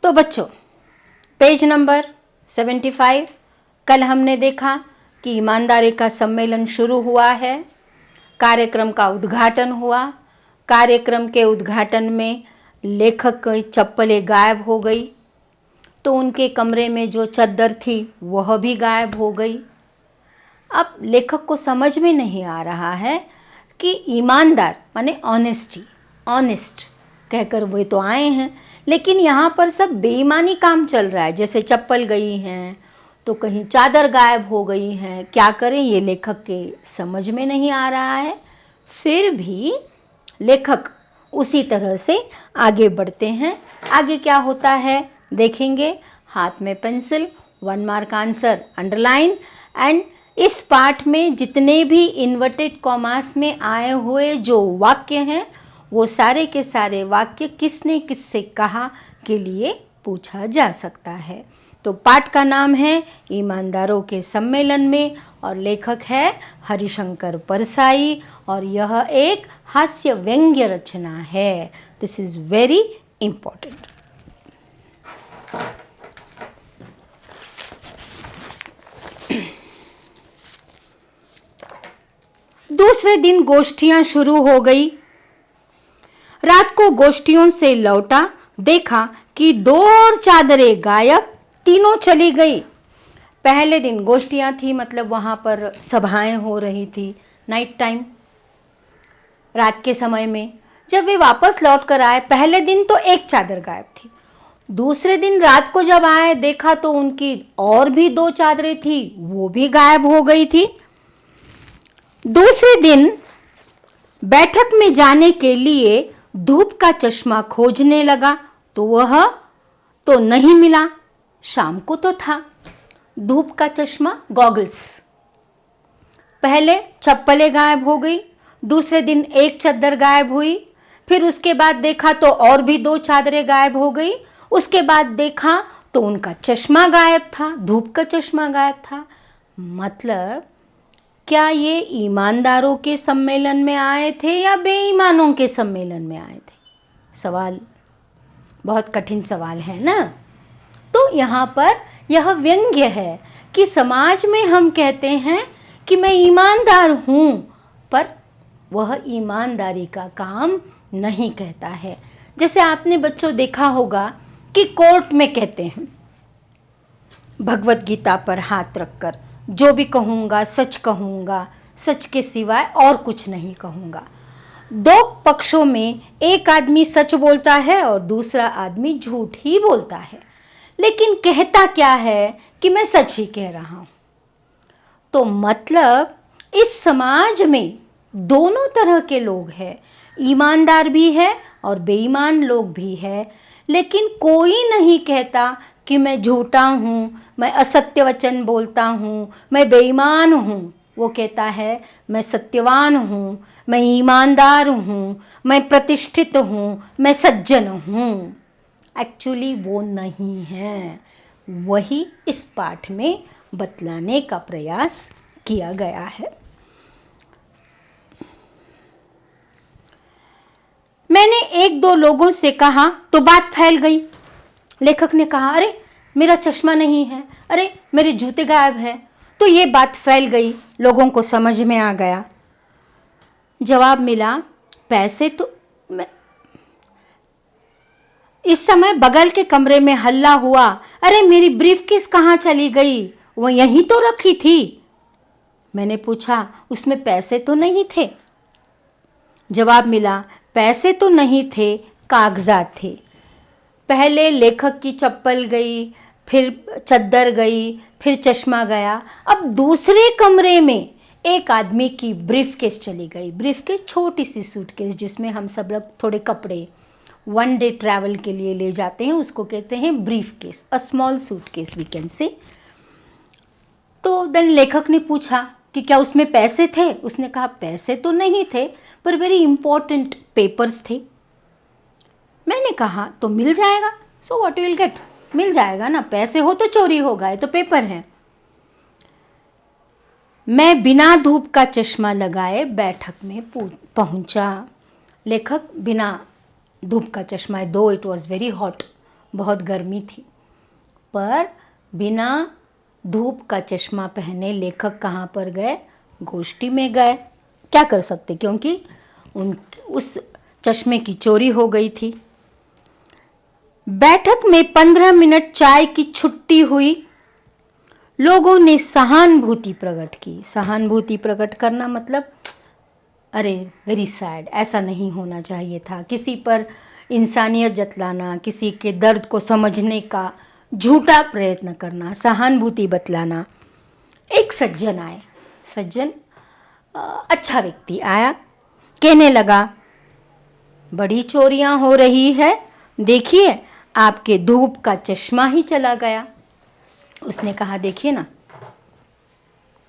तो बच्चों, page number 75, कल हमने देखा कि ईमानदारी का सम्मेलन शुरू हुआ है, कार्यक्रम का उद्घाटन हुआ। कार्यक्रम के उद्घाटन में लेखक की चप्पलें गायब हो गई, तो उनके कमरे में जो चद्दर थी वह भी गायब हो गई। अब लेखक को समझ में नहीं आ रहा है कि ईमानदार माने ऑनेस्टी, ऑनेस्ट कहकर वे तो आए हैं, लेकिन यहाँ पर सब बेईमानी काम चल रहा है। जैसे चप्पल गई हैं तो कहीं चादर गायब हो गई हैं, क्या करें ये लेखक के समझ में नहीं आ रहा है। फिर भी लेखक उसी तरह से आगे बढ़ते हैं। आगे क्या होता है देखेंगे। हाथ में pencil, 1 mark answer underline. And इस पाठ में जितने भी इन्वर्टेड कॉमास में आए हुए जो वाक्य हैं वो सारे के सारे वाक्य किसने किससे कहा के लिए पूछा जा सकता है। तो पाठ का नाम है ईमानदारों के सम्मेलन में और लेखक है हरिशंकर परसाई और यह एक हास्य व्यंग्य रचना है। This is very important. दूसरे दिन गोष्ठियां शुरू हो गई। रात को गोष्ठियों से लौटा, देखा कि 2 और चादरें गायब, तीनों चली गई। पहले दिन गोष्ठियां थी, मतलब वहाँ पर सभाएं हो रही थी नाइट टाइम, रात के समय में। जब वे वापस लौट कर आए, पहले दिन तो 1 चादर गायब थी। दूसरे दिन रात को जब आए, देखा तो उनकी और भी 2 चादरें थी, वो भी गायब हो गई थी। दूसरे दिन बैठक में जाने के लिए धूप का चश्मा खोजने लगा तो वह तो नहीं मिला। शाम को तो था धूप का चश्मा, गॉगल्स। पहले चप्पलें गायब हो गई, दूसरे दिन 1 चद्दर गायब हुई, फिर उसके बाद देखा तो और भी 2 चादरें गायब हो गई। उसके बाद देखा तो उनका चश्मा गायब था, धूप का चश्मा गायब था। मतलब क्या ये ईमानदारों के सम्मेलन में आए थे या बेईमानों के सम्मेलन में आए थे? सवाल बहुत कठिन सवाल है ना। तो यहाँ पर यह व्यंग्य है कि समाज में हम कहते हैं कि मैं ईमानदार हूँ, पर वह ईमानदारी का काम नहीं कहता है। जैसे आपने बच्चों देखा होगा कि कोर्ट में कहते हैं भगवत गीता पर हाथ रखकर, जो भी कहूँगा सच कहूँगा, सच के सिवाय और कुछ नहीं कहूँगा। 2 पक्षों में एक आदमी सच बोलता है और दूसरा आदमी झूठ ही बोलता है, लेकिन कहता क्या है कि मैं सच ही कह रहा हूँ। तो मतलब इस समाज में दोनों तरह के लोग हैं, ईमानदार भी है और बेईमान लोग भी है, लेकिन कोई नहीं कहता कि मैं झूठा हूँ, मैं असत्य वचन बोलता हूँ, मैं बेईमान हूँ। वो कहता है मैं सत्यवान हूँ, मैं ईमानदार हूँ, मैं प्रतिष्ठित हूँ, मैं सज्जन हूँ। एक्चुअली वो नहीं है। वही इस पाठ में बतलाने का प्रयास किया गया है। मैंने 1-2 लोगों से कहा तो बात फैल गई। लेखक ने कहा अरे मेरा चश्मा नहीं है, अरे मेरे जूते गायब हैं। तो ये बात फैल गई, लोगों को समझ में आ गया। जवाब मिला पैसे तो इस समय बगल के कमरे में हल्ला हुआ, अरे मेरी ब्रीफकेस कहाँ चली गई, वो यहीं तो रखी थी। मैंने पूछा उसमें पैसे तो नहीं थे? जवाब मिला पैसे तो नहीं थे, कागजात थे। पहले लेखक की चप्पल गई, फिर चद्दर गई, फिर चश्मा गया। अब दूसरे कमरे में एक आदमी की ब्रीफकेस चली गई। ब्रीफकेस छोटी सी सूटकेस जिसमें हम सब लोग थोड़े कपड़े 1 डे ट्रैवल के लिए ले जाते हैं, उसको कहते हैं briefcase, a small suitcase we can say. तो देन लेखक ने पूछा कि क्या उसमें पैसे थे? उसने कहा पैसे तो नहीं थे, पर वेरी इंपॉर्टेंट पेपर्स थे। मैंने कहा तो मिल जाएगा, so what you will get, मिल जाएगा ना, पैसे हो तो चोरी होगा, ये तो पेपर है। मैं बिना धूप का चश्मा लगाए बैठक में पहुंचा। लेखक बिना धूप का चश्मा, दो इट वॉज वेरी हॉट, बहुत गर्मी थी। पर बिना धूप का चश्मा पहने लेखक कहाँ पर गए? गोष्ठी में गए। क्या कर सकते, क्योंकि उस चश्मे की चोरी हो गई थी। बैठक में 15 मिनट चाय की छुट्टी हुई। लोगों ने सहानुभूति प्रकट की। सहानुभूति प्रकट करना मतलब अरे वेरी सैड, ऐसा नहीं होना चाहिए था। किसी पर इंसानियत जतलाना, किसी के दर्द को समझने का झूठा प्रयत्न करना, सहानुभूति बतलाना। एक सज्जन आए। सज्जन अच्छा व्यक्ति आया, कहने लगा बड़ी चोरियां हो रही है, देखिए आपके धूप का चश्मा ही चला गया। उसने कहा देखिए ना,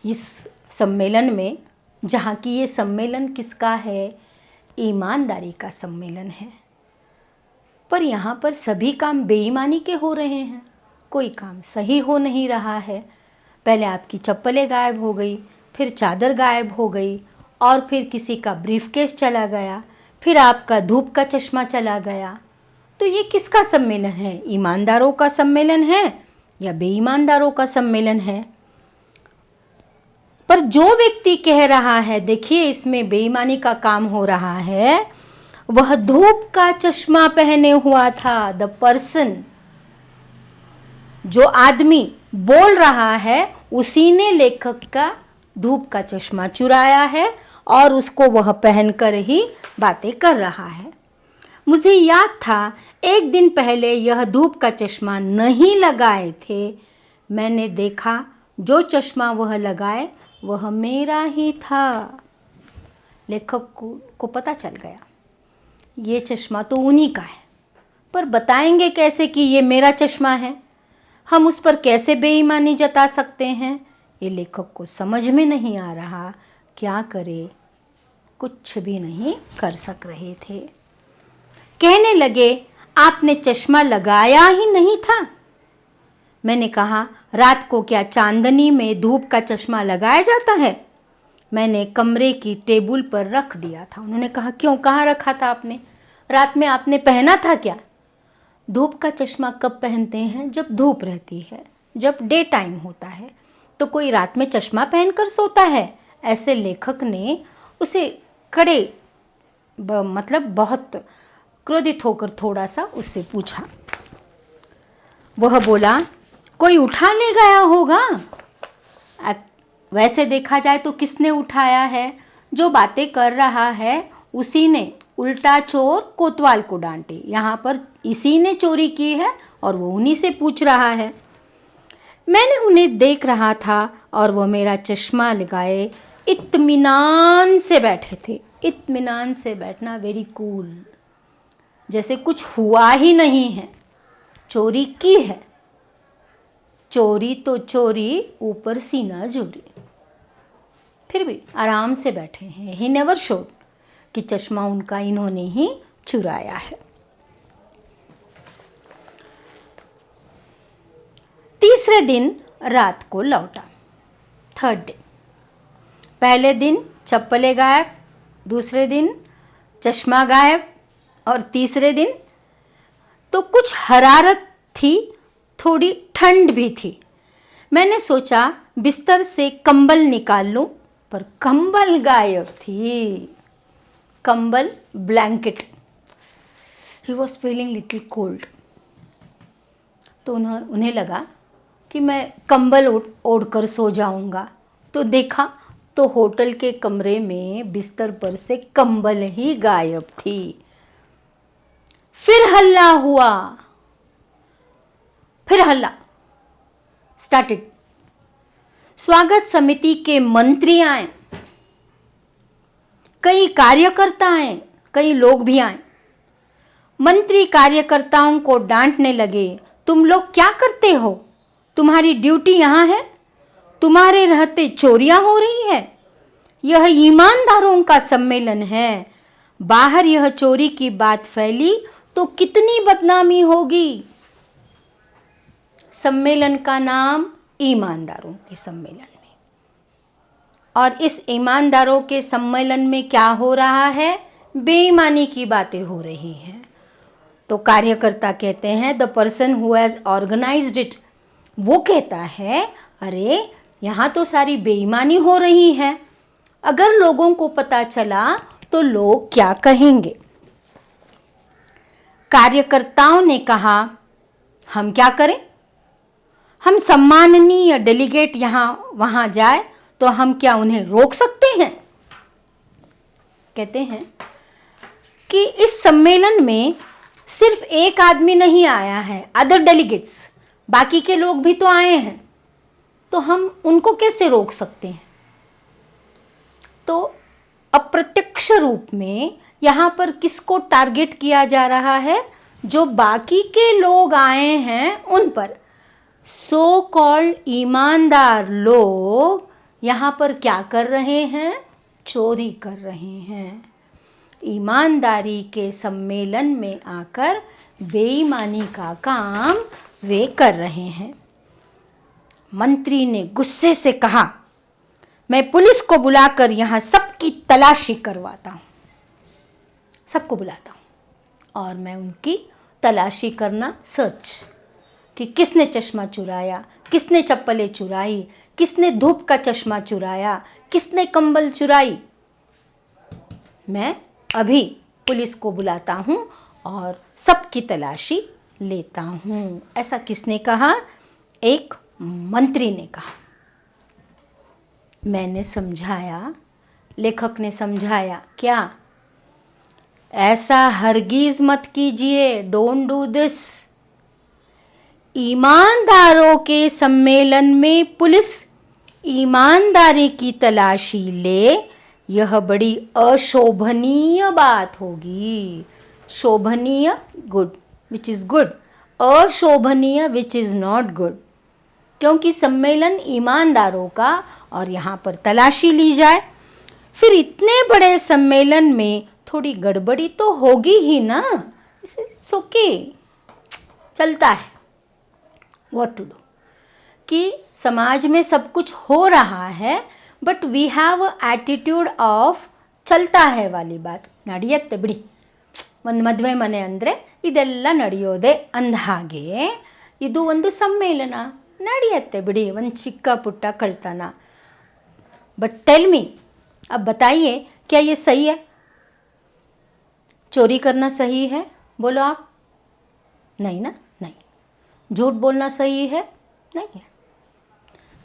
इस सम्मेलन में, जहाँ की ये सम्मेलन किसका है? ईमानदारी का सम्मेलन है, पर यहाँ पर सभी काम बेईमानी के हो रहे हैं, कोई काम सही हो नहीं रहा है। पहले आपकी चप्पलें गायब हो गई, फिर चादर गायब हो गई, और फिर किसी का ब्रीफकेस चला गया, फिर आपका धूप का चश्मा चला गया। तो ये किसका सम्मेलन है? ईमानदारों का सम्मेलन है या बेईमानदारों का सम्मेलन है? पर जो व्यक्ति कह रहा है देखिए इसमें बेईमानी का काम हो रहा है, वह धूप का चश्मा पहने हुआ था। द पर्सन, जो आदमी बोल रहा है, उसी ने लेखक का धूप का चश्मा चुराया है और उसको वह पहनकर ही बातें कर रहा है। मुझे याद था एक दिन पहले यह धूप का चश्मा नहीं लगाए थे। मैंने देखा जो चश्मा वह लगाए वह मेरा ही था। लेखक को पता चल गया ये चश्मा तो उन्हीं का है, पर बताएंगे कैसे कि ये मेरा चश्मा है? हम उस पर कैसे बेईमानी जता सकते हैं? ये लेखक को समझ में नहीं आ रहा। क्या करे, कुछ भी नहीं कर सक रहे थे। कहने लगे आपने चश्मा लगाया ही नहीं था। मैंने कहा रात को क्या चांदनी में धूप का चश्मा लगाया जाता है? मैंने कमरे की टेबल पर रख दिया था। उन्होंने कहा क्यों, कहाँ रखा था आपने? रात में आपने पहना था क्या? धूप का चश्मा कब पहनते हैं? जब धूप रहती है, जब डे टाइम होता है। तो कोई रात में चश्मा पहनकर सोता है? ऐसे लेखक ने उसे कड़े मतलब बहुत क्रोधित होकर थोड़ा सा उससे पूछा। वह बोला कोई उठा ले गया होगा। वैसे देखा जाए तो किसने उठाया है? जो बातें कर रहा है उसी ने। उल्टा चोर कोतवाल को डांटे। यहाँ पर इसी ने चोरी की है और वो उन्हीं से पूछ रहा है। मैंने उन्हें देख रहा था और वो मेरा चश्मा लगाए इत्मीनान से बैठे थे। इत्मीनान से बैठना, वेरी कूल, जैसे कुछ हुआ ही नहीं है। चोरी की है, चोरी तो चोरी, ऊपर सीना जोरी। फिर भी आराम से बैठे हैं। ही नेवर शोड कि चश्मा उनका इन्होंने ही चुराया है। तीसरे दिन रात को लौटा। Third day. पहले दिन चप्पलें गायब, दूसरे दिन चश्मा गायब, और तीसरे दिन तो कुछ हरारत थी, थोड़ी ठंड भी थी। मैंने सोचा बिस्तर से कंबल निकाल लूं, पर कंबल गायब थी। कंबल, blanket. He was feeling little cold. तो उन्हें लगा कि मैं कंबल ओढ़ कर सो जाऊंगा। तो देखा तो होटल के कमरे में बिस्तर पर से कंबल ही गायब थी। फिर हल्ला हुआ, फिर हल्ला स्टार्टेड। स्वागत समिति के मंत्री आए, कई कार्यकर्ता आए, कई लोग भी आए। मंत्री कार्यकर्ताओं को डांटने लगे, तुम लोग क्या करते हो? तुम्हारी ड्यूटी यहाँ है, तुम्हारे रहते चोरियां हो रही है। यह ईमानदारों का सम्मेलन है। बाहर यह चोरी की बात फैली तो कितनी बदनामी होगी। सम्मेलन का नाम ईमानदारों के सम्मेलन में, और इस ईमानदारों के सम्मेलन में क्या हो रहा है? बेईमानी की बातें हो रही हैं। तो कार्यकर्ता कहते हैं the person who has organised it, वो कहता है अरे यहाँ तो सारी बेईमानी हो रही है, अगर लोगों को पता चला तो लोग क्या कहेंगे। कार्यकर्ताओं ने कहा हम क्या करें, हम सम्माननीय डेलीगेट यहाँ वहाँ जाए तो हम क्या उन्हें रोक सकते हैं। कहते हैं कि इस सम्मेलन में सिर्फ एक आदमी नहीं आया है, अदर डेलीगेट्स, बाकी के लोग भी तो आए हैं, तो हम उनको कैसे रोक सकते हैं। तो अप्रत्यक्ष रूप में यहाँ पर किसको टारगेट किया जा रहा है, जो बाकी के लोग आए हैं उन पर। सो कॉल्ड ईमानदार लोग यहाँ पर क्या कर रहे हैं, चोरी कर रहे हैं। ईमानदारी के सम्मेलन में आकर बेईमानी का काम वे कर रहे हैं। मंत्री ने गुस्से से कहा मैं पुलिस को बुलाकर यहाँ सबकी तलाशी करवाता हूँ, सबको बुलाता हूँ और मैं उनकी तलाशी करना, सर्च, कि किसने चश्मा चुराया, किसने चप्पलें चुराई, किसने धूप का चश्मा चुराया, किसने कंबल चुराई। मैं अभी पुलिस को बुलाता हूँ और सबकी तलाशी लेता हूँ। ऐसा किसने कहा, एक मंत्री ने कहा। मैंने समझाया, लेखक ने समझाया क्या, ऐसा हरगिज मत कीजिए, डोंट डू दिस। ईमानदारों के सम्मेलन में पुलिस ईमानदारी की तलाशी ले, यह बड़ी अशोभनीय बात होगी। शोभनीय गुड, विच इज़ गुड, अशोभनीय विच इज़ नॉट गुड, क्योंकि सम्मेलन ईमानदारों का और यहाँ पर तलाशी ली जाए, फिर इतने बड़े सम्मेलन में थोड़ी गड़बड़ी तो होगी ही ना। इट्स ओके, चलता है। व्हाट टू डू, कि समाज में सब कुछ हो रहा है but we have attitude of चलता है वाली बात। ನಡೆಯುತ್ತೆ ಬಿಡಿ, ಒಂದು ಮದುವೆ ಮನೆ ಅಂದರೆ ಇದೆಲ್ಲ ನಡೆಯೋದೆ ಅಂದ ಹಾಗೆ ಇದು ಒಂದು ಸಮ್ಮೇಳನ, ನಡೆಯುತ್ತೆ ಬಿಡಿ, ಒಂದು ಚಿಕ್ಕ ಪುಟ್ಟ ಕಳ್ತನ। बट टेल मी, अब बताइए क्या ये सही है, चोरी करना सही है, बोलो आप। नहीं ना, नहीं। झूठ बोलना सही है, नहीं है।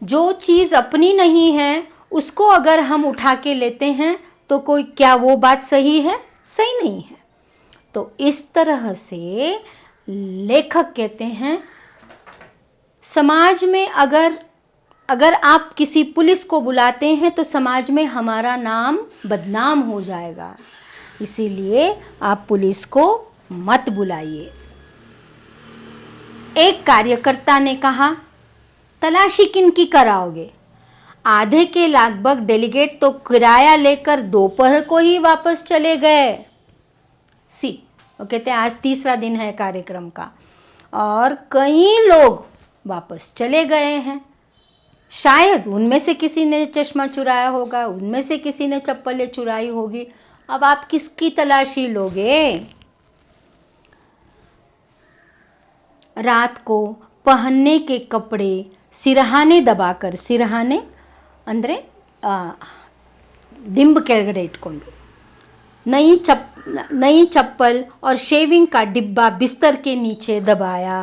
जो चीज़ अपनी नहीं है उसको अगर हम उठा के लेते हैं तो कोई, क्या वो बात सही है, सही नहीं है। तो इस तरह से लेखक कहते हैं समाज में अगर आप किसी पुलिस को बुलाते हैं तो समाज में हमारा नाम बदनाम हो जाएगा, इसीलिए आप पुलिस को मत बुलाइए। एक कार्यकर्ता ने कहा तलाशी किन की कराओगे, आधे के लगभग डेलीगेट तो किराया लेकर दोपहर को ही वापस चले गए। सी, वो कहते हैं आज तीसरा दिन है कार्यक्रम का और कई लोग वापस चले गए हैं। शायद उनमें से किसी ने चश्मा चुराया होगा, उनमें से किसी ने चप्पलें चुराई होगी। अब आप किसकी तलाशी लोगे। रात को पहनने के कपड़े सिरहाने दबाकर, सिरहाने ಅಂದರೆ ದಿಂಬು ಕೆಳಗಡೆ ಇಟ್ಕೊಂಡು, नई चप्पल और शेविंग का डिब्बा बिस्तर के नीचे दबाया।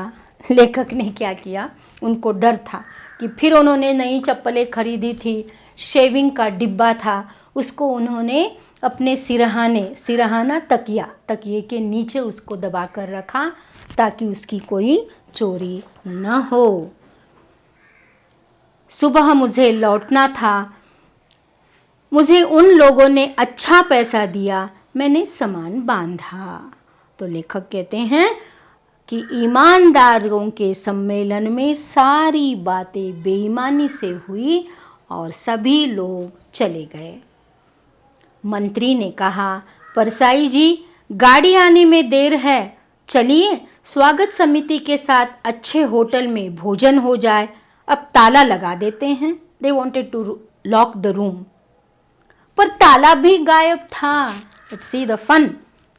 लेखक ने क्या किया, उनको डर था कि फिर उन्होंने नई चप्पलें खरीदी थी, शेविंग का डिब्बा था, उसको उन्होंने अपने सिरहाना तकिए के नीचे उसको दबा कर रखा ताकि उसकी कोई चोरी न हो। सुबह मुझे लौटना था, मुझे उन लोगों ने अच्छा पैसा दिया, मैंने सामान बांधा। तो लेखक कहते हैं कि ईमानदारों के सम्मेलन में सारी बातें बेईमानी से हुई और सभी लोग चले गए। मंत्री ने कहा परसाई जी, गाड़ी आने में देर है, चलिए स्वागत समिति के साथ अच्छे होटल में भोजन हो जाए, अब ताला लगा देते हैं। They wanted to lock the room, पर ताला भी गायब था। लेट्स सी द फन,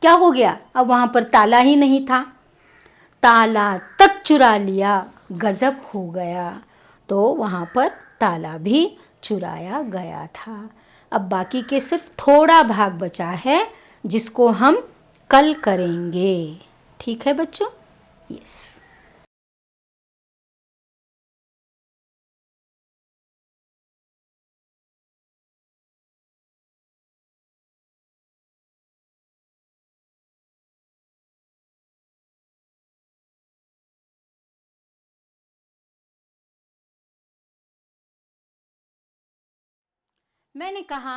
क्या हो गया, अब वहाँ पर ताला ही नहीं था। ताला तक चुरा लिया, गजब हो गया। तो वहाँ पर ताला भी चुराया गया था। अब बाकी के सिर्फ थोड़ा भाग बचा है जिसको हम कल करेंगे। ठीक है बच्चों? यस। मैंने कहा,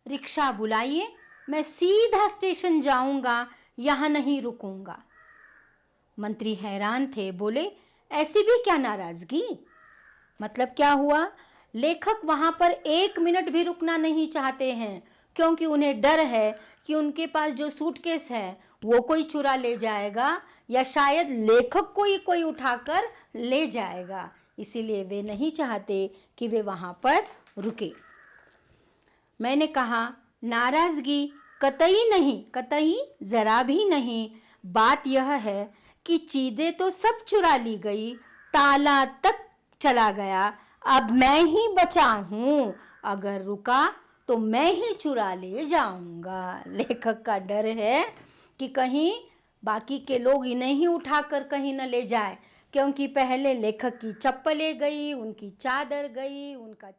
रिक्शा बुलाइए, मैं सीधा स्टेशन जाऊंगा, यहाँ नहीं रुकूंगा। मंत्री हैरान थे, बोले, ऐसी भी क्या नाराजगी? मतलब क्या हुआ? लेखक वहां पर 1 मिनट भी रुकना नहीं चाहते हैं, क्योंकि उन्हें डर है कि उनके पास जो सूटकेस है वो कोई चुरा ले जाएगा, या शायद लेखक को ही कोई उठाकर ले जाएगा। इसीलिए वे नहीं चाहते कि वे वहां पर रुके। मैंने कहा, नाराजगी कतई नहीं, कतई जरा भी नहीं। बात यह है कि चीजें तो सब चुरा ली गई, ताला तक चला गया, अब मैं ही बचा हूं। अगर रुका तो मैं ही चुरा ले जाऊंगा। लेखक का डर है कि कहीं बाकी के लोग इन्हें ही उठाकर कहीं न ले जाए, क्योंकि पहले लेखक की चप्पलें गई, उनकी चादर गई, उनका